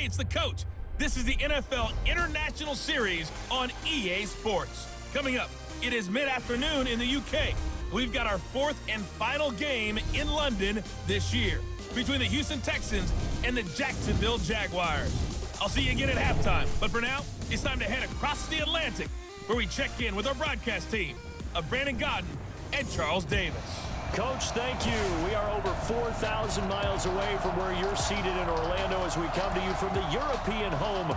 Hey, it's the coach. This is the NFL International Series on EA Sports. Coming up, it is mid-afternoon in the UK. We've got our fourth and final game in London this year between the Houston Texans and the Jacksonville Jaguars. I'll see you again at halftime. But for now, it's time to head across the Atlantic where we check in with our broadcast team of Brandon Godden and Charles Davis. Coach, thank you. We are over 4,000 miles away from where you're seated in Orlando as we come to you from the European home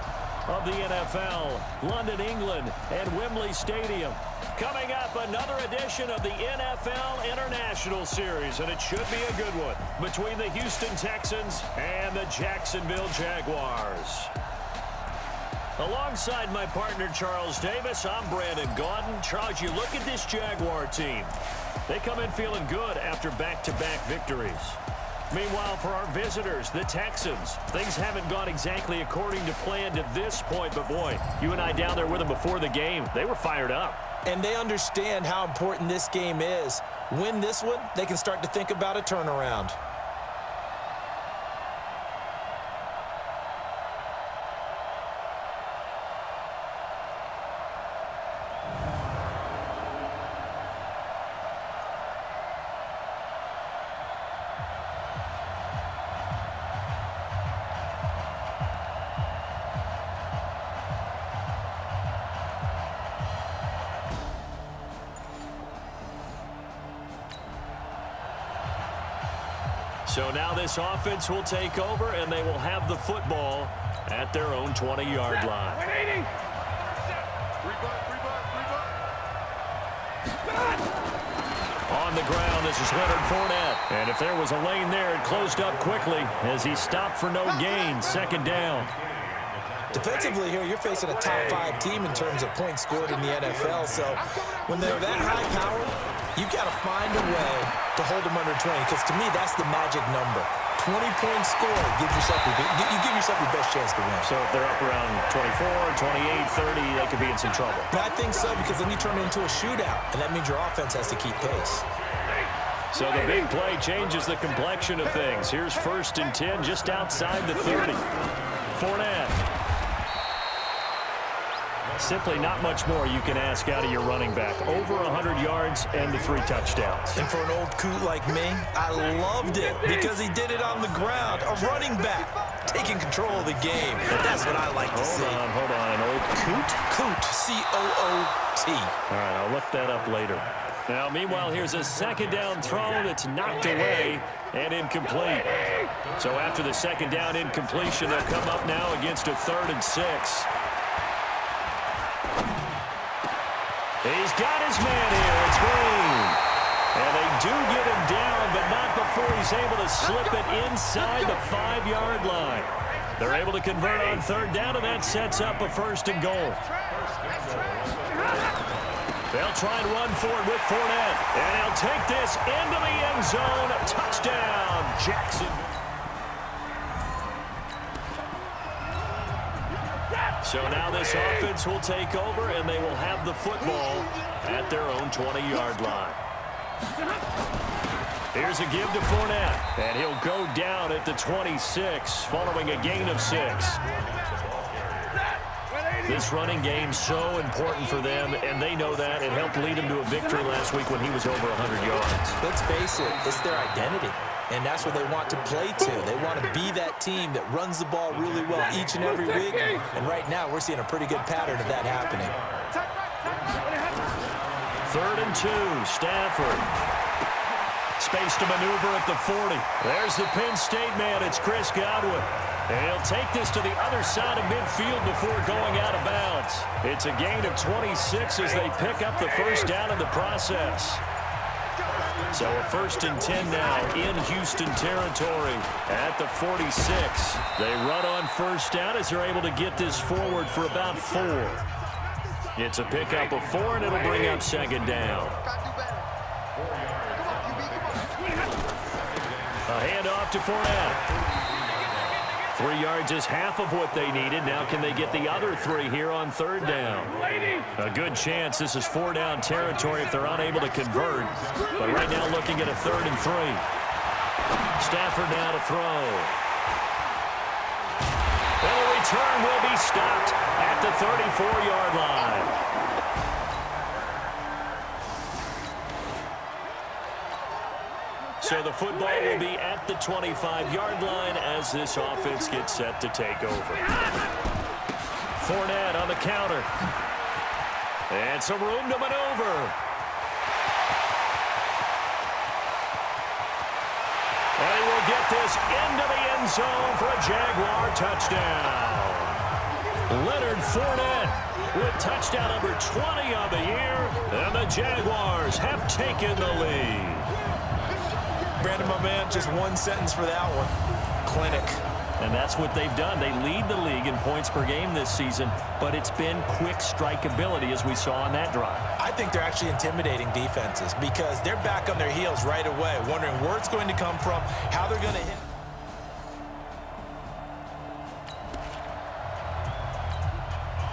of the NFL, London, England, and Wembley Stadium. Coming up, another edition of the NFL International Series, and it should be a good one, between the Houston Texans and the Jacksonville Jaguars. Alongside my partner, Charles Davis, I'm Brandon Godden. Charles, you look at this Jaguar team. They come in feeling good after back-to-back victories. Meanwhile, for our visitors, the Texans, things haven't gone exactly according to plan to this point, but boy, you and I down there with them before the game, they were fired up. And they understand how important this game is. Win this one, they can start to think about a turnaround. So now this offense will take over, and they will have the football at their own 20-yard line. On the ground, this is Leonard Fournette. And if there was a lane there, it closed up quickly as he stopped for no gain. Second down. Defensively here, you're facing a top-5 team in terms of points scored in the NFL. So when they're that high-powered, you've got to find a way to hold them under 20, because to me, that's the magic number. 20 points scored, you give yourself your best chance to win. So if they're up around 24, 28, 30, they could be in some trouble. But I think so, because then you turn it into a shootout, and that means your offense has to keep pace. So the big play changes the complexion of things. Here's 1st and 10 just outside the 30. Fournette. Simply not much more you can ask out of your running back. Over 100 yards and the 3 touchdowns. And for an old coot like me, I loved it because he did it on the ground. A running back taking control of the game. And that's what I like to see. Hold on. An old coot? Coot, C-O-O-T. All right, I'll look that up later. Now, meanwhile, here's a second down throw that's knocked away and incomplete. So after the second down incompletion, they'll come up now against a 3rd and 6. He's got his man here. It's Green. And they do get him down, but not before he's able to slip it inside the 5-yard line. They're able to convert on 3rd down, and that sets up a 1st and goal. They'll try and run forward with Fournette. And he'll take this into the end zone. Touchdown, Jackson. So now this offense will take over, and they will have the football at their own 20-yard line. Here's a give to Fournette, and he'll go down at the 26 following a gain of 6. This running game so important for them, and they know that. It helped lead them to a victory last week when he was over 100 yards. Let's face it, it's their identity. And that's what they want to play to. They want to be that team that runs the ball really well each and every week. And right now, we're seeing a pretty good pattern of that happening. 3rd and 2, Stafford. Space to maneuver at the 40. There's the Penn State man. It's Chris Godwin. And he'll take this to the other side of midfield before going out of bounds. It's a gain of 26 as they pick up the 1st down in the process. So a 1st and 10 now in Houston territory at the 46. They run on 1st down as they're able to get this forward for about 4. It's a pickup of 4, and it'll bring up 2nd down. A handoff to Fournette. 3 yards is half of what they needed. Now can they get the other 3 here on 3rd down? A good chance this is 4-down territory if they're unable to convert. But right now looking at a 3rd and 3. Stafford now to throw. And return will be stopped at the 34-yard line. So the football will be at the 25-yard line as this offense gets set to take over. Fournette on the counter. And some room to maneuver. And he will get this into the end zone for a Jaguar touchdown. Leonard Fournette with touchdown number 20 on the year. And the Jaguars have taken the lead. Brandon, my man, just one sentence for that one. Clinic. And that's what they've done. They lead the league in points per game this season, but it's been quick strikeability as we saw on that drive. I think they're actually intimidating defenses because they're back on their heels right away, wondering where it's going to come from, how they're going to hit.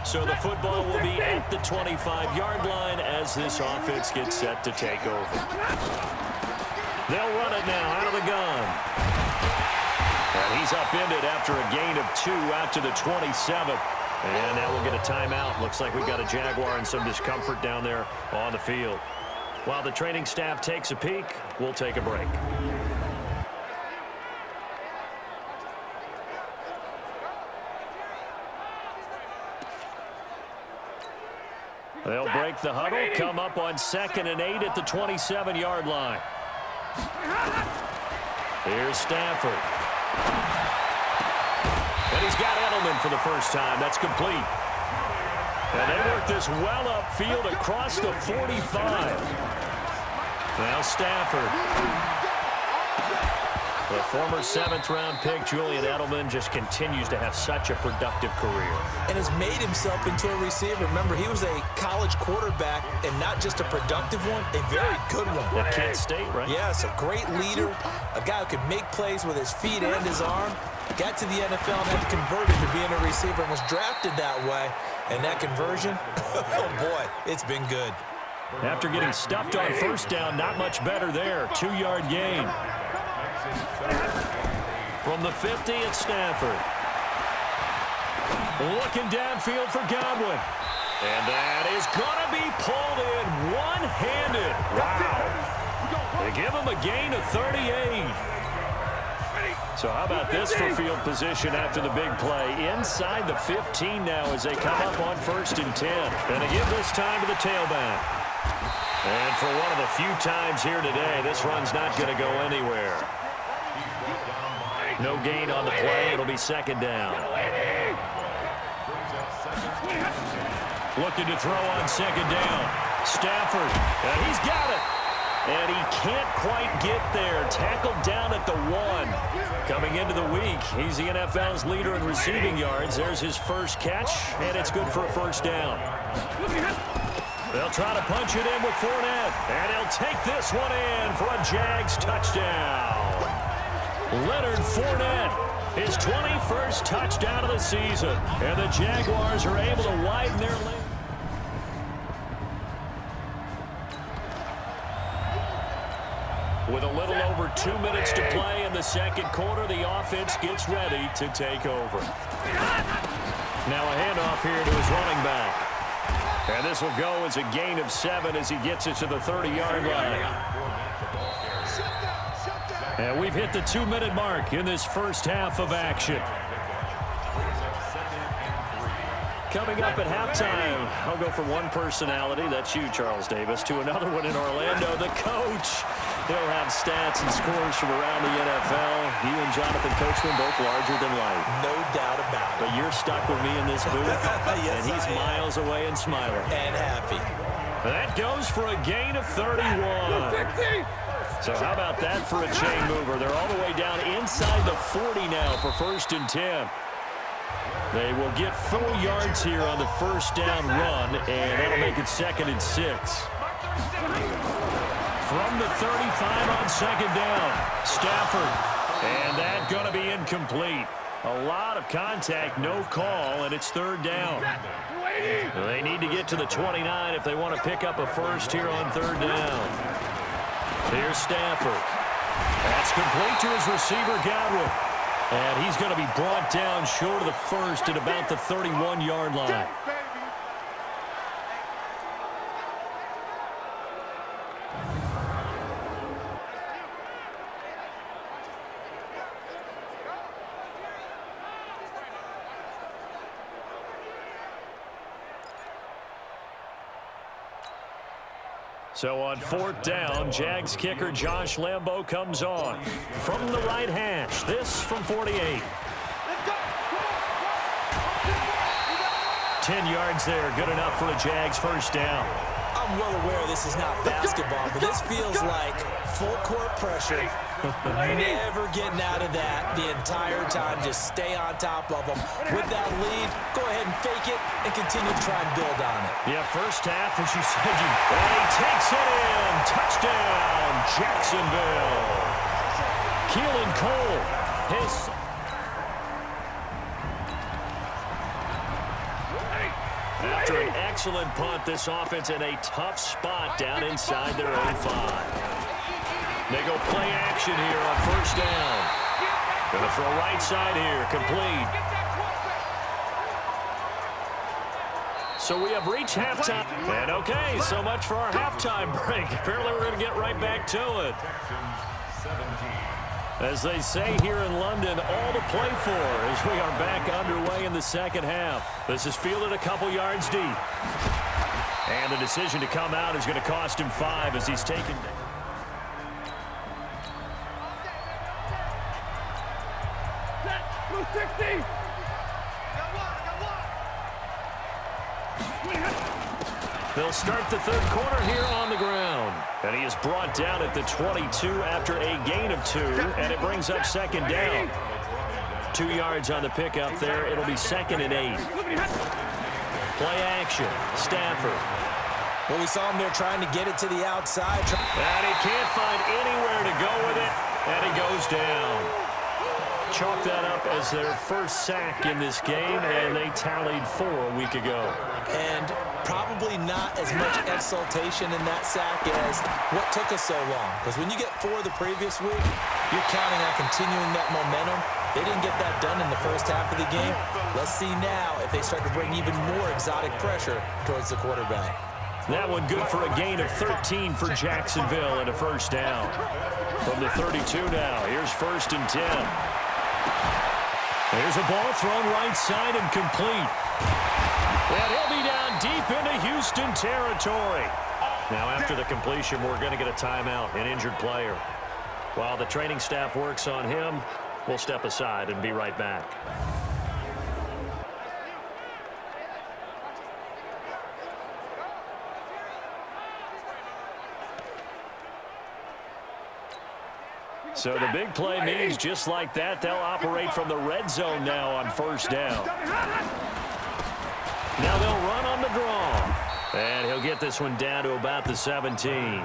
So the football will be at the 25-yard line as this offense gets set to take over. They'll run it now out of the gun. And he's upended after a gain of 2 out to the 27. And now we'll get a timeout. Looks like we've got a Jaguar in some discomfort down there on the field. While the training staff takes a peek, we'll take a break. They'll break the huddle, come up on 2nd and 8 at the 27-yard line. Here's Stafford. And he's got Edelman for the first time. That's complete. And they work this well upfield across the 45. Now Stafford. The former 7th-round pick, Julian Edelman, just continues to have such a productive career. And has made himself into a receiver. Remember, he was a college quarterback, and not just a productive one, a very good one. At Kent State, right? Yes, a great leader, a guy who could make plays with his feet and his arm. Got to the NFL and had to convert into being a receiver and was drafted that way. And that conversion, oh boy, it's been good. After getting stuffed on first down, not much better there. 2-yard gain. From the 50, it's Stafford. Looking downfield for Godwin. And that is going to be pulled in one-handed. Wow. They give him a gain of 38. So how about this for field position after the big play? Inside the 15 now as they come up on 1st and 10. And they give this time to the tailback. And for one of the few times here today, this run's not going to go anywhere. No gain on the play. It'll be 2nd down. Looking to throw on 2nd down. Stafford. And he's got it. And he can't quite get there. Tackled down at the 1. Coming into the week, he's the NFL's leader in receiving yards. There's his first catch, and it's good for a 1st down. They'll try to punch it in with Fournette. And he'll take this one in for a Jags touchdown. Leonard Fournette, his 21st touchdown of the season. And the Jaguars are able to widen their lead. With a little over 2 minutes to play in the 2nd quarter, the offense gets ready to take over. Now a handoff here to his running back. And this will go as a gain of 7 as he gets it to the 30-yard line. And we've hit the 2-minute mark in this first half of action. Coming up at halftime, I'll go from one personality, that's you, Charles Davis, to another one in Orlando, the coach. He'll have stats and scores from around the NFL. You and Jonathan Coachman both larger than life. No doubt about it. But you're stuck with me in this booth, yes, and he's miles away and smiling. And happy. That goes for a gain of 31. So how about that for a chain mover? They're all the way down inside the 40 now for 1st and 10. They will get 4 yards here on the 1st down run, and that'll make it 2nd and 6. From the 35 on 2nd down, Stafford. And that's going to be incomplete. A lot of contact, no call, and it's 3rd down. They need to get to the 29 if they want to pick up a first here on 3rd down. Here's Stafford. That's complete to his receiver, Godwin. And he's going to be brought down short of the first at about the 31-yard line. So on 4th down, Jags kicker Josh Lambo comes on. From the right hash, this from 48. 10 yards there, good enough for a Jags first down. I'm well aware this is not basketball, but this feels like full court pressure. Never getting out of that the entire time. Just stay on top of them. With that lead, go ahead and fake it and continue to try and build on it. Yeah, first half, as you said, and he takes it in. Touchdown, Jacksonville. Keelan Cole, his... After an excellent punt, this offense in a tough spot down inside their own 5. They go play action here on first down. Going to throw right side here, complete. So we have reached halftime. And okay, so much for our halftime break. Apparently we're going to get right back to it. As they say here in London, all to play for as we are back underway in the second half. This is fielded a couple yards deep. And the decision to come out is going to cost him 5 as he's taken down. They'll start the third quarter here on the ground. And he is brought down at the 22 after a gain of 2, and it brings up second down. 2 yards on the pickup there. It'll be 2nd and 8. Play action. Stafford. Well, we saw him there trying to get it to the outside. And he can't find anywhere to go with it, and he goes down. Chalk that up as their first sack in this game, and they tallied 4 a week ago. And probably not as much exultation in that sack as what took us so long. Because when you get 4 the previous week, you're counting on continuing that momentum. They didn't get that done in the first half of the game. Let's see now if they start to bring even more exotic pressure towards the quarterback. That one good for a gain of 13 for Jacksonville and a first down. From the 32 now, here's 1st and 10. There's a ball thrown right side and complete. And he'll be down deep into Houston territory. Now after the completion, we're going to get a timeout, an injured player. While the training staff works on him, we'll step aside and be right back. So the big play means just like that, they'll operate from the red zone now on first down. Now they'll run on the draw. And he'll get this one down to about the 17.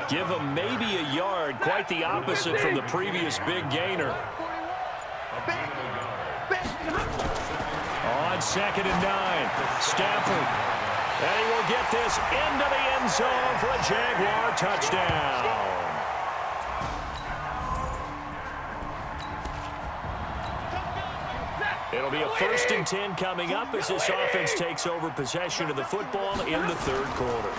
Give him maybe a yard, quite the opposite from the previous big gainer. On 2nd and 9, Stafford. And he will get this into the end zone for a Jaguar touchdown. It'll be a 1st and 10 coming up as this offense takes over possession of the football in the third quarter.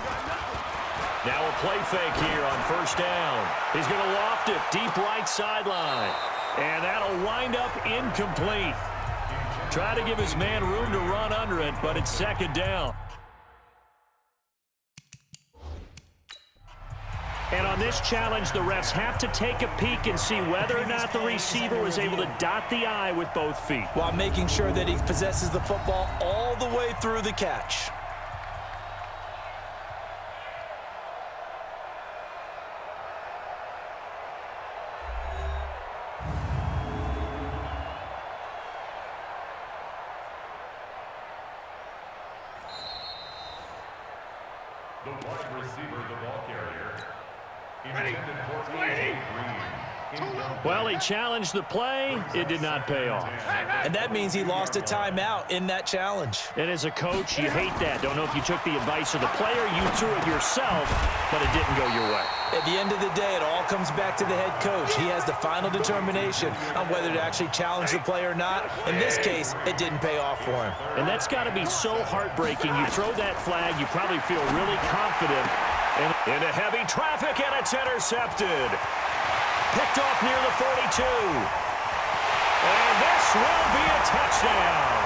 Now a play fake here on first down. He's going to loft it deep right sideline. And that'll wind up incomplete. Try to give his man room to run under it, but it's 2nd down. And on this challenge, the refs have to take a peek and see whether or not the receiver was able to dot the I with both feet. While making sure that he possesses the football all the way through the catch. The wide receiver, the ball carrier. Intended for AJ Green. Well, he challenged the play. It did not pay off. And that means he lost a timeout in that challenge. And as a coach, you hate that. Don't know if you took the advice of the player, you threw it yourself, but it didn't go your way. At the end of the day, it all comes back to the head coach. He has the final determination on whether to actually challenge the play or not. In this case, it didn't pay off for him. And that's got to be so heartbreaking. You throw that flag, you probably feel really confident. And into heavy traffic, and it's intercepted. Picked off near the 42. And this will be a touchdown.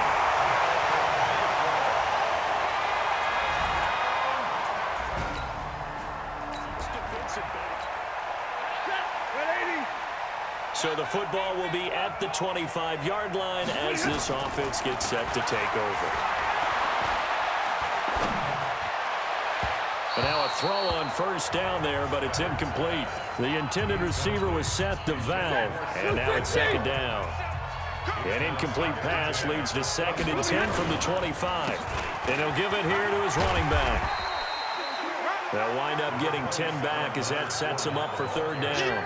So the football will be at the 25-yard line as this offense gets set to take over. And now a throw on first down there, but it's incomplete. The intended receiver was set to Valve, and now it's second down. An incomplete pass leads to 2nd and 10 from the 25. And he'll give it here to his running back. They'll wind up getting 10 back as that sets him up for 3rd down.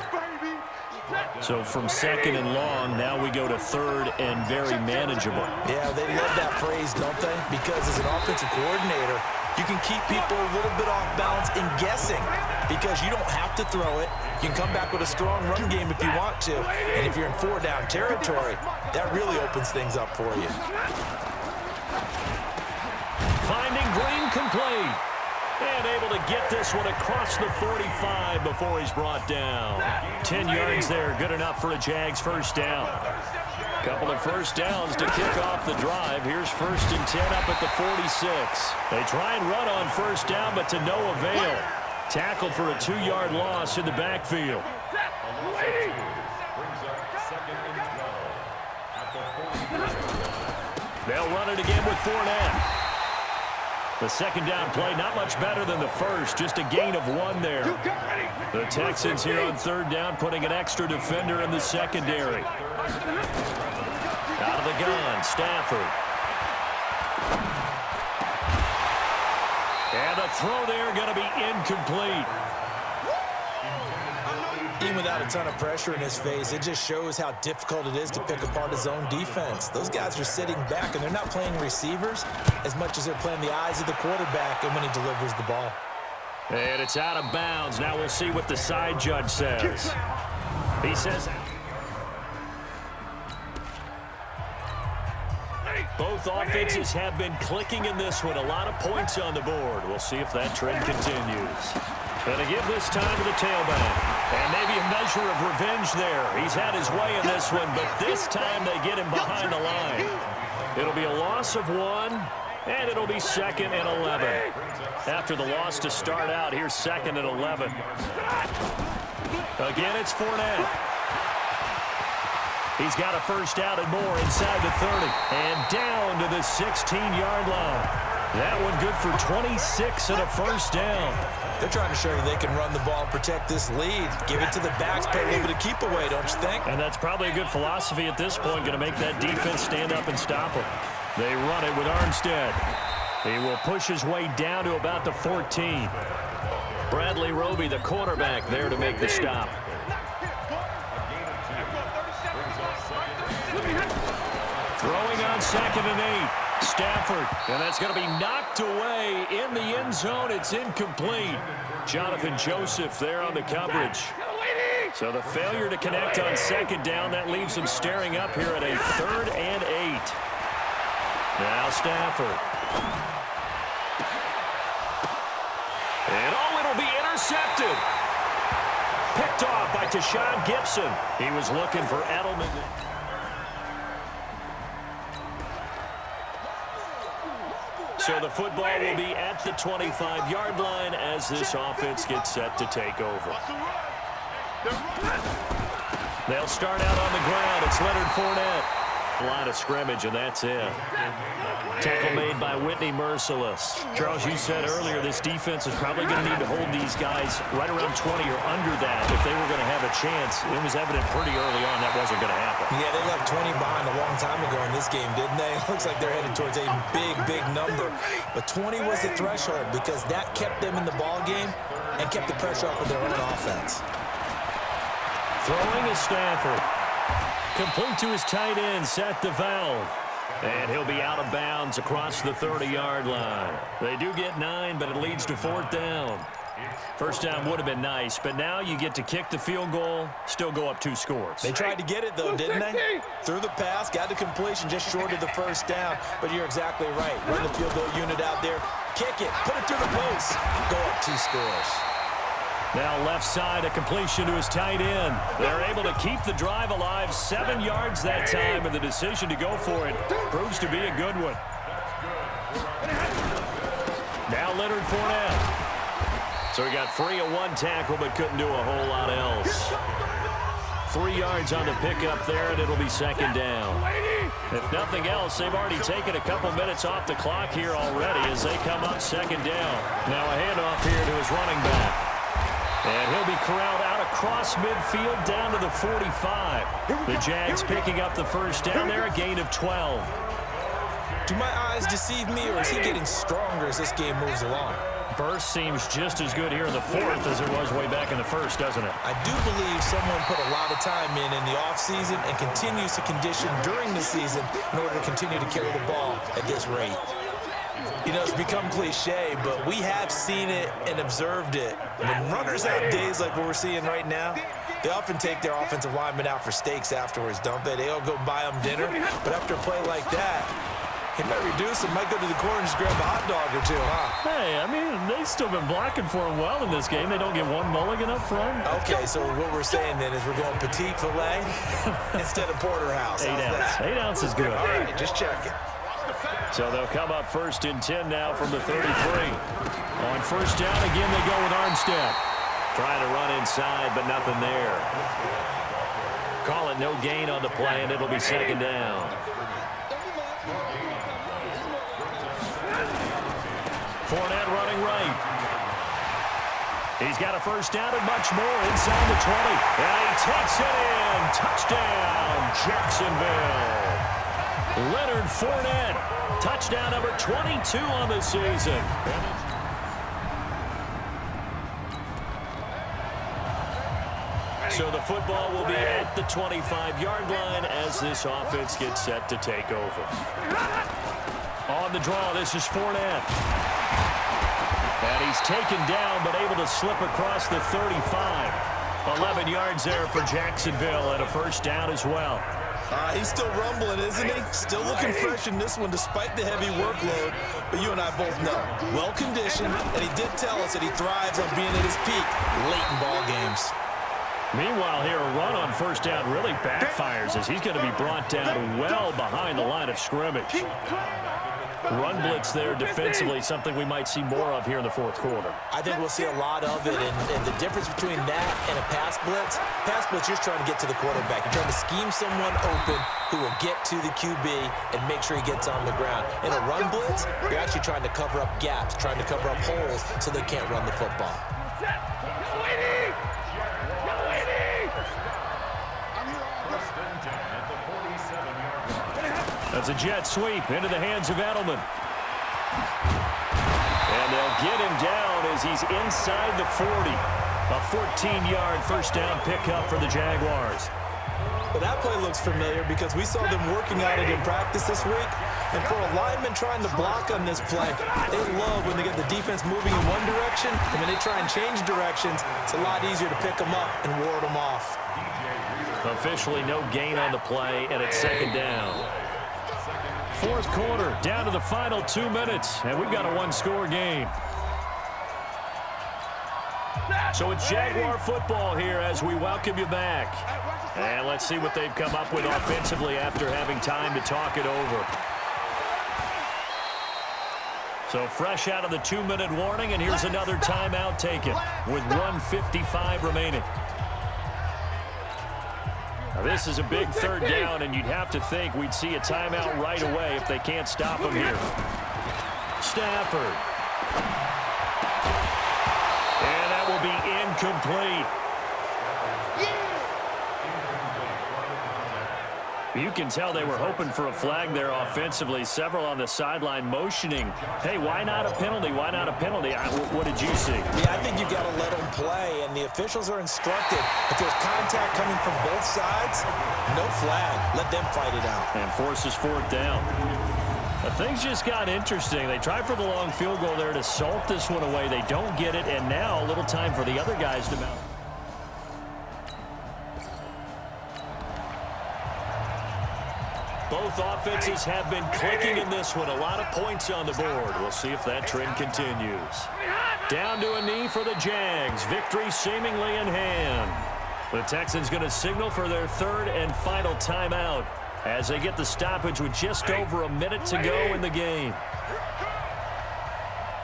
So from 2nd and long, now we go to 3rd and very manageable. Yeah, they love that phrase, don't they? Because as an offensive coordinator, you can keep people a little bit off balance in guessing because you don't have to throw it. You can come back with a strong run game if you want to. And if you're in 4-down territory, that really opens things up for you. Finding Green complete. And able to get this one across the 45 before he's brought down. 10 yards there, good enough for a Jags first down. Couple of first downs to kick off the drive. Here's 1st and 10 up at the 46. They try and run on first down, but to no avail. Tackled for a 2-yard loss in the backfield. They'll run it again with Fournette. The 2nd down play, not much better than the first, just a gain of 1 there. The Texans here on 3rd down, putting an extra defender in the secondary. Out of the gun, Stafford. And a throw there going to be incomplete. Even without a ton of pressure in his face, it just shows how difficult it is to pick apart his own defense. Those guys are sitting back, and they're not playing receivers as much as they're playing the eyes of the quarterback and when he delivers the ball. And it's out of bounds. Now we'll see what the side judge says. He says both offenses have been clicking in this one. A lot of points on the board. We'll see if that trend continues. Going to give this time to the tailback. And maybe a measure of revenge there. He's had his way in this one, but this time they get him behind the line. It'll be a loss of 1, and it'll be 2nd and 11. After the loss to start out, here's 2nd and 11. Again, it's Fournette. He's got a first down and more inside the 30. And down to the 16-yard line. That one good for 26 and a first down. They're trying to show you they can run the ball and protect this lead. Give it to the backs, play a little bit of keep away, don't you think? And that's probably a good philosophy at this point, going to make that defense stand up and stop them. They run it with Armstead. He will push his way down to about the 14. Bradley Roby, the quarterback, there to make the stop. Throwing on 2nd and 8. Stafford, and that's going to be knocked away in the end zone. It's incomplete. Jonathan Joseph there on the coverage. So the failure to connect on 2nd down, that leaves him staring up here at a 3rd and 8. Now Stafford. And it'll be intercepted. Picked off by Tashawn Gibson. He was looking for Edelman. So the football will be at the 25-yard line as this offense gets set to take over. They'll start out on the ground. It's Leonard Fournette. Line of scrimmage, and that's it. Tackle made by Whitney Merciless. Charles, you said earlier this defense is probably going to need to hold these guys right around 20 or under that if they were going to have a chance. It was evident pretty early on that wasn't going to happen. Yeah, they left 20 behind a long time ago in this game, didn't they? It looks like they're headed towards a big, big number. But 20 was the threshold because that kept them in the ball game and kept the pressure off of their own offense. Throwing is Stafford. Complete to his tight end, Seth DeValve. And he'll be out of bounds across the 30-yard line. They do get 9, but it leads to 4th down. First down would have been nice, but now you get to kick the field goal, still go up 2 scores. They tried to get it, though, didn't they? Threw the pass, got the completion, just short of the first down. But you're exactly right. Run the field goal unit out there, kick it, put it through the post, go up 2 scores. Now left side, a completion to his tight end. They're able to keep the drive alive, 7 yards that time, and the decision to go for it proves to be a good one. Now Leonard Fournette. So he got free of 1 tackle, but couldn't do a whole lot else. 3 yards on the pickup there, and it'll be 2nd down. If nothing else, they've already taken a couple minutes off the clock here already as they come up 2nd down. Now a handoff here to his running back. And he'll be corralled out across midfield down to the 45. The Jags picking up the first down there, a gain of 12. Do my eyes deceive me, or is he getting stronger as this game moves along? Burst seems just as good here in the 4th as it was way back in the 1st, doesn't it? I do believe someone put a lot of time in the offseason and continues to condition during the season in order to continue to carry the ball at this rate. You know, it's become cliche, but we have seen it and observed it. When runners have days like what we're seeing right now, they often take their offensive linemen out for steaks afterwards, don't they? They all go buy them dinner, but after a play like that, he might reduce and might go to the corner and just grab a hot dog or 2, huh? Hey, I mean, they've still been blocking for him well in this game. They don't get 1 mulligan up front. Okay, so what we're saying then is we're going petite filet instead of porterhouse. 8 ounce. 8 ounce is good. All right, just checking. So they'll come up 1st and 10 now from the 33. On 1st down, again, they go with Armstead. Trying to run inside, but nothing there. Call it no gain on the play, and it'll be 2nd down. Fournette running right. He's got a first down and much more inside the 20. And he takes it in. Touchdown, Jacksonville. Leonard Fournette, touchdown number 22 on the season. So the football will be at the 25-yard line as this offense gets set to take over. On the draw, this is Fournette. And he's taken down, but able to slip across the 35. 11 yards there for Jacksonville and a first down as well. He's still rumbling, isn't he? Still looking fresh in this one despite the heavy workload. But you and I both know, well-conditioned, and he did tell us that he thrives on being at his peak late in ball games. Meanwhile, here, a run on first down really backfires as he's going to be brought down well behind the line of scrimmage. Run blitz there defensively, something we might see more of here in the 4th quarter. I think we'll see a lot of it, and the difference between that and a pass blitz, you're just trying to get to the quarterback. You're trying to scheme someone open who will get to the QB and make sure he gets on the ground. In a run blitz, you're actually trying to cover up gaps, trying to cover up holes so they can't run the football. That's a jet sweep into the hands of Edelman. And they'll get him down as he's inside the 40. A 14-yard first down pickup for the Jaguars. Well, that play looks familiar because we saw them working on it in practice this week. And for a lineman trying to block on this play, they love when they get the defense moving in one direction, and when they try and change directions, it's a lot easier to pick them up and ward them off. Officially no gain on the play, and it's 2nd down. 4th quarter, down to the final 2 minutes, and we've got a 1-score game. So it's Jaguar football here as we welcome you back. And let's see what they've come up with offensively after having time to talk it over. So fresh out of the 2-minute warning, and here's another timeout taken with 1:55 remaining. Now this is a big 3rd down, and you'd have to think we'd see a timeout right away if they can't stop him here. Stafford. And that will be incomplete. You can tell they were hoping for a flag there offensively. Several on the sideline motioning, hey, why not a penalty? Why not a penalty? What did you see? Yeah, I think you've got to let them play, and the officials are instructed. If there's contact coming from both sides, no flag. Let them fight it out. And forces fourth down. Things just got interesting. They tried for the long field goal there to salt this one away. They don't get it, and now a little time for the other guys to mount. Both offenses have been clicking in this one. A lot of points on the board. We'll see if that trend continues. Down to a knee for the Jags. Victory seemingly in hand. The Texans going to signal for their third and final timeout as they get the stoppage with just over a minute to go in the game.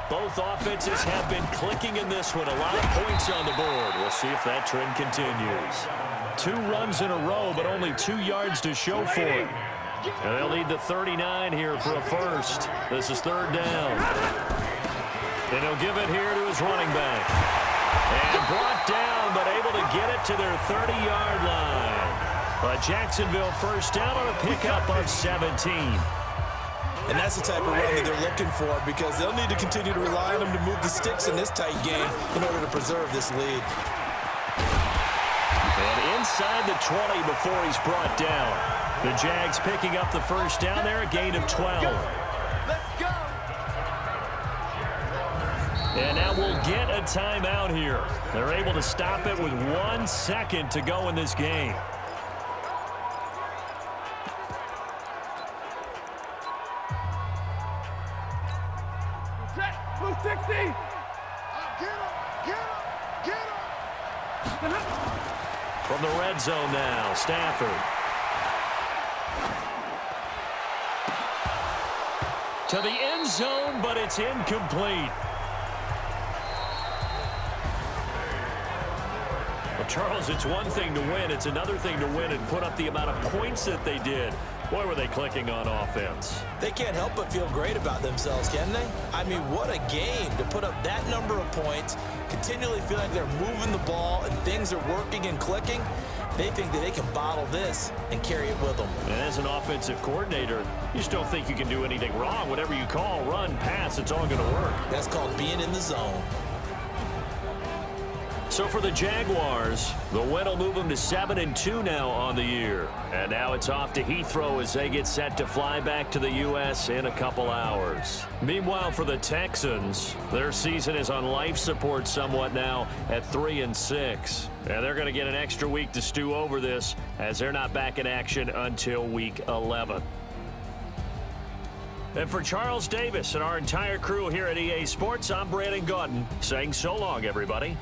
Both offenses have been clicking in this one. A lot of points on the board. We'll see if that trend continues. 2 runs in a row, but only 2 yards to show for it. And they'll need the 39 here for a first. This is third down. And he'll give it here to his running back. And brought down, but able to get it to their 30-yard line. A Jacksonville first down on a pickup of 17. And that's the type of run that they're looking for, because they'll need to continue to rely on them to move the sticks in this tight game in order to preserve this lead. And inside the 20 before he's brought down. The Jags picking up the first down there, a gain of 12. Let's go. And now we'll get a timeout here. They're able to stop it with 1 second to go in this game. Set. Blue 60. Get him. From the red zone now, Stafford. To the end zone, but it's incomplete. Well, Charles, it's one thing to win. It's another thing to win and put up the amount of points that they did. Boy, were they clicking on offense. They can't help but feel great about themselves, can they? I mean, what a game to put up that number of points, continually feel like they're moving the ball and things are working and clicking. They think that they can bottle this and carry it with them. And as an offensive coordinator, you just don't think you can do anything wrong. Whatever you call, run, pass, it's all going to work. That's called being in the zone. So for the Jaguars, the win will move them to 7-2 now on the year. And now it's off to Heathrow as they get set to fly back to the U.S. in a couple hours. Meanwhile, for the Texans, their season is on life support somewhat now at 3-6. And they're going to get an extra week to stew over this as they're not back in action until week 11. And for Charles Davis and our entire crew here at EA Sports, I'm Brandon Gaudin saying so long, everybody.